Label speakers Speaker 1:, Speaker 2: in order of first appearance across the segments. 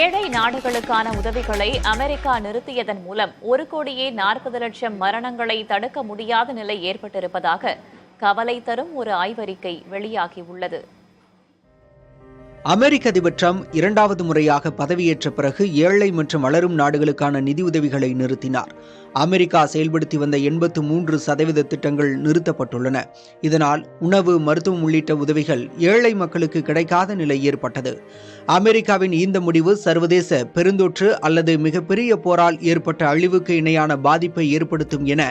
Speaker 1: ஏழை நாடுகளுக்கான உதவிகளை அமெரிக்கா நிறுத்தியதன் மூலம் 1,40,00,000 மரணங்களை தடுக்க முடியாத நிலை ஏற்பட்டிருப்பதாக கவலை தரும் ஒரு ஆய்வறிக்கை வெளியாகியுள்ளது.
Speaker 2: அமெரிக்க அதிபர் டிரம்ப் இரண்டாவது முறையாக பதவியேற்ற பிறகு ஏழை மற்றும் வளரும் நாடுகளுக்கான நிதியுதவிகளை நிறுத்தினார். அமெரிக்கா செயல்படுத்தி வந்த 83% திட்டங்கள் நிறுத்தப்பட்டுள்ளன. இதனால் உணவு, மருத்துவம் உள்ளிட்ட உதவிகள் ஏழை மக்களுக்கு கிடைக்காத நிலை ஏற்பட்டது. அமெரிக்காவின் இந்த முடிவு சர்வதேச பெருந்தொற்று அல்லது மிகப்பெரிய போரால் ஏற்பட்ட அழிவுக்கு இணையான பாதிப்பை ஏற்படுத்தும் என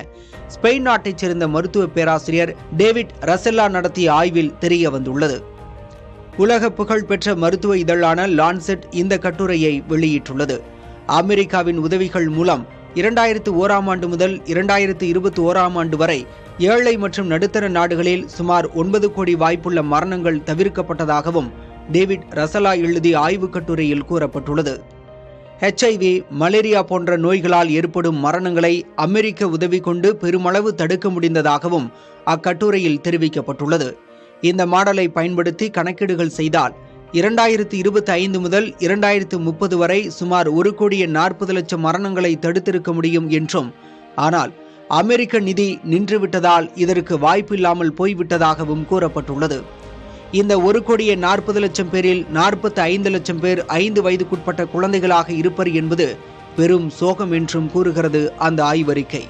Speaker 2: ஸ்பெயின் நாட்டைச் சேர்ந்த மருத்துவ பேராசிரியர் டேவிட் ரசெல்லா நடத்திய ஆய்வில் தெரிய வந்துள்ளது. உலக புகழ்பெற்ற மருத்துவ இதழான லான்செட் இந்த கட்டுரையை வெளியிட்டுள்ளது. அமெரிக்காவின் உதவிகள் மூலம் 2001 முதல் 2021 வரை ஏழை மற்றும் நடுத்தர நாடுகளில் சுமார் 9 கோடி வாய்ப்புள்ள மரணங்கள் தவிர்க்கப்பட்டதாகவும் டேவிட் ரசலா எழுதிய ஆய்வுக் கட்டுரையில் கூறப்பட்டுள்ளது. HIV, மலேரியா போன்ற நோய்களால் ஏற்படும் மரணங்களை அமெரிக்க உதவி கொண்டு பெருமளவு தடுக்க முடிந்ததாகவும் அக்கட்டுரையில் தெரிவிக்கப்பட்டுள்ளது. இந்த மாடலை பயன்படுத்தி கணக்கீடுகள் செய்தால் 2025 முதல் 2030 வரை சுமார் 1,40,00,000 மரணங்களை தடுத்திருக்க முடியும் என்றும், ஆனால் அமெரிக்க நிதி நின்றுவிட்டதால் இதற்கு வாய்ப்பில்லாமல் போய்விட்டதாகவும் கூறப்பட்டுள்ளது. இந்த 1,40,00,000 பேரில் 45 லட்சம் பேர் 5 வயதுக்குட்பட்ட குழந்தைகளாக இருப்பர் என்பது பெரும் சோகம் என்றும் கூறுகிறது அந்த ஆய்வறிக்கை.